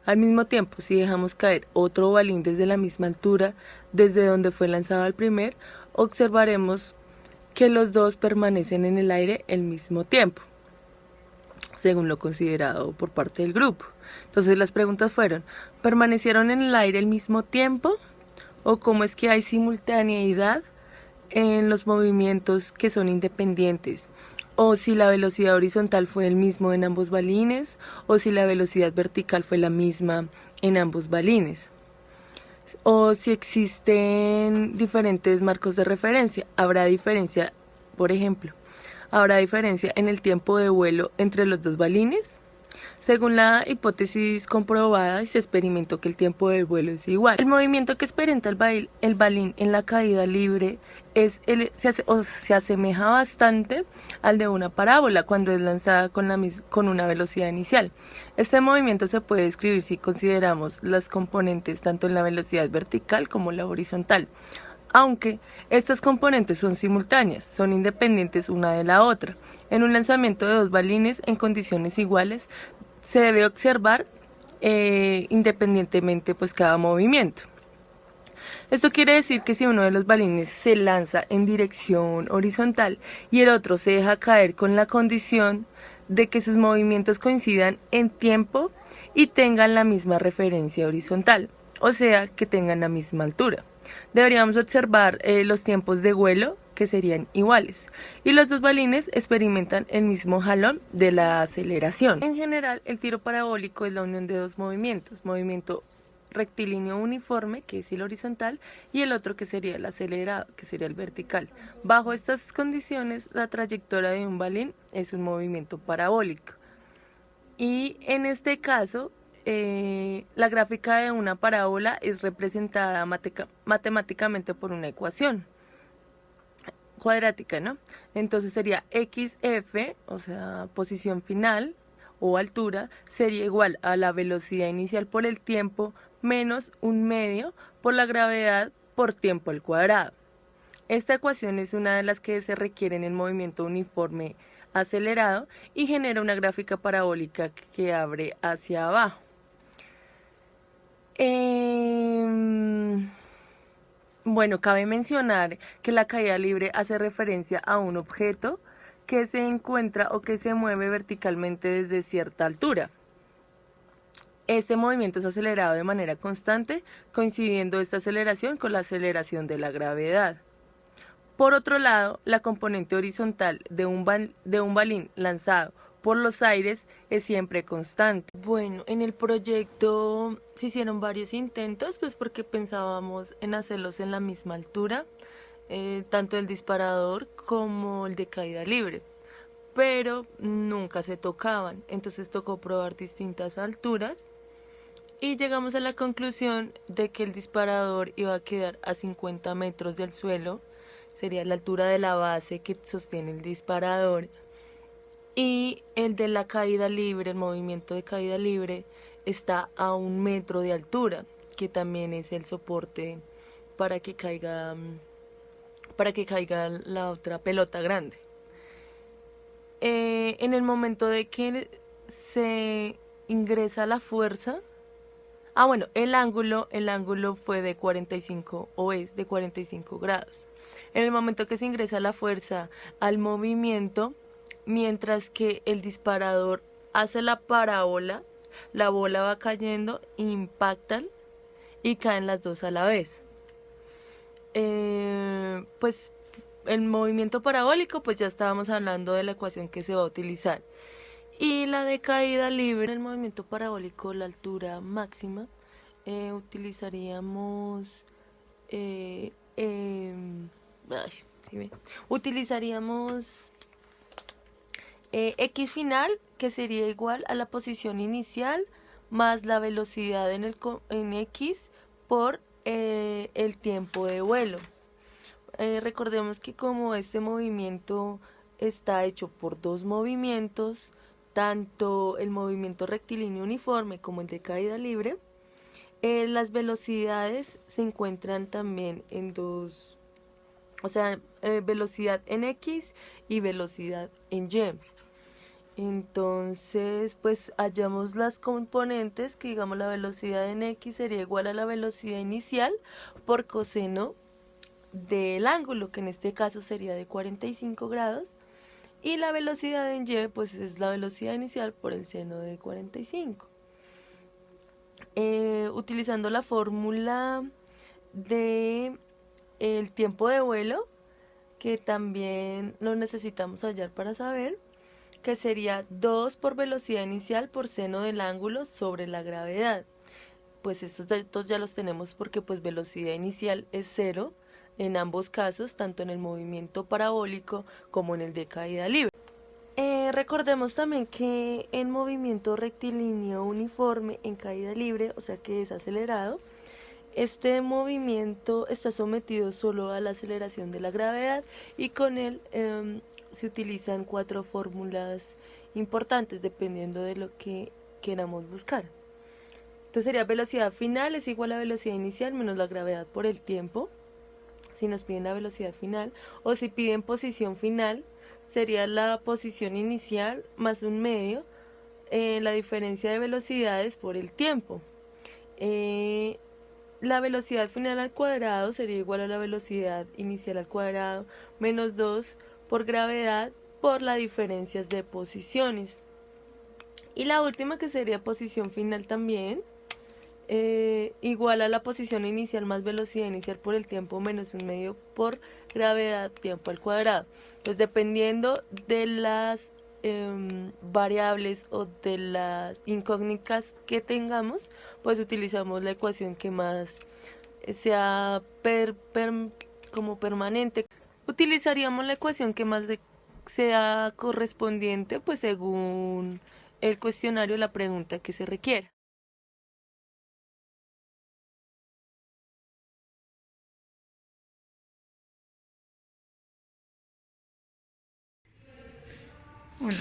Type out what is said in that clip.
Al mismo tiempo, si dejamos caer otro balín desde la misma altura desde donde fue lanzado el primer, observaremos que los dos permanecen en el aire el mismo tiempo, según lo considerado por parte del grupo. Entonces las preguntas fueron, ¿permanecieron en el aire el mismo tiempo? ¿O cómo es que hay simultaneidad en los movimientos que son independientes? ¿O si la velocidad horizontal fue el mismo en ambos balines? ¿O si la velocidad vertical fue la misma en ambos balines? ¿O si existen diferentes marcos de referencia? ¿Habrá diferencia, por ejemplo, habrá diferencia en el tiempo de vuelo entre los dos balines? Según la hipótesis comprobada, se experimentó que el tiempo de vuelo es igual. El movimiento que experimenta el balín en la caída libre se asemeja bastante al de una parábola cuando es lanzada con una velocidad inicial. Este movimiento se puede describir si consideramos las componentes tanto en la velocidad vertical como la horizontal. Aunque estas componentes son simultáneas, son independientes una de la otra. En un lanzamiento de dos balines en condiciones iguales, se debe observar independientemente pues cada movimiento. Esto quiere decir que si uno de los balines se lanza en dirección horizontal y el otro se deja caer con la condición de que sus movimientos coincidan en tiempo y tengan la misma referencia horizontal, o sea que tengan la misma altura. Deberíamos observar los tiempos de vuelo que serían iguales y los dos balines experimentan el mismo jalón de la aceleración. En general, el tiro parabólico es la unión de dos movimientos, movimiento rectilíneo uniforme, que es el horizontal, y el otro que sería el acelerado, que sería el vertical. Bajo estas condiciones, la trayectoria de un balín es un movimiento parabólico. Y en este caso, la gráfica de una parábola es representada matemáticamente por una ecuación cuadrática, ¿no? Entonces sería xf, o sea, posición final o altura, sería igual a la velocidad inicial por el tiempo menos un medio por la gravedad por tiempo al cuadrado. Esta ecuación es una de las que se requiere en el movimiento uniforme acelerado y genera una gráfica parabólica que abre hacia abajo. Bueno, cabe mencionar que la caída libre hace referencia a un objeto que se encuentra o que se mueve verticalmente desde cierta altura. Este movimiento es acelerado de manera constante, coincidiendo esta aceleración con la aceleración de la gravedad. Por otro lado, la componente horizontal de un balín lanzado por los aires es siempre constante. Bueno, en el proyecto se hicieron varios intentos, pues porque pensábamos en hacerlos en la misma altura, tanto el disparador como el de caída libre, pero nunca se tocaban, entonces tocó probar distintas alturas y llegamos a la conclusión de que el disparador iba a quedar a 50 metros del suelo, sería la altura de la base que sostiene el disparador, y el de la caída libre, el movimiento de caída libre, está a 1 metro de altura, que también es el soporte para que caiga, la otra pelota grande. En el momento de que se ingresa la fuerza, bueno, el ángulo fue de 45 o es de 45 grados. En el momento que se ingresa la fuerza al movimiento, mientras que el disparador hace la parábola, la bola va cayendo, impactan y caen las dos a la vez. Pues el movimiento parabólico, pues ya estábamos hablando de la ecuación que se va a utilizar. Y la de caída libre, en el movimiento parabólico, la altura máxima, utilizaríamos utilizaríamos x final, que sería igual a la posición inicial más la velocidad en x por el tiempo de vuelo. Recordemos que como este movimiento está hecho por dos movimientos, tanto el movimiento rectilíneo uniforme como el de caída libre, las velocidades se encuentran también en dos, o sea, velocidad en X y velocidad en Y. Entonces, pues hallamos las componentes que digamos la velocidad en x sería igual a la velocidad inicial por coseno del ángulo, que en este caso sería de 45 grados, y la velocidad en y pues es la velocidad inicial por el seno de 45. Utilizando la fórmula de el tiempo de vuelo, que también lo necesitamos hallar para saber, que sería 2 por velocidad inicial por seno del ángulo sobre la gravedad. Pues estos datos ya los tenemos porque pues velocidad inicial es 0 en ambos casos, tanto en el movimiento parabólico como en el de caída libre. Recordemos también que en movimiento rectilíneo uniforme en caída libre, o sea que es acelerado, este movimiento está sometido solo a la aceleración de la gravedad y con él se utilizan 4 fórmulas importantes dependiendo de lo que queramos buscar. Entonces sería velocidad final es igual a velocidad inicial menos la gravedad por el tiempo, si nos piden la velocidad final, o si piden posición final, sería la posición inicial más un medio, la diferencia de velocidades por el tiempo. La velocidad final al cuadrado sería igual a la velocidad inicial al cuadrado menos 2 por gravedad por las diferencias de posiciones. Y la última, que sería posición final también, igual a la posición inicial más velocidad inicial por el tiempo menos un medio por gravedad tiempo al cuadrado. Pues dependiendo de las variables o de las incógnitas que tengamos, pues utilizamos la ecuación que más sea como permanente. Utilizaríamos la ecuación que más sea correspondiente, pues según el cuestionario, la pregunta que se requiera. Bueno,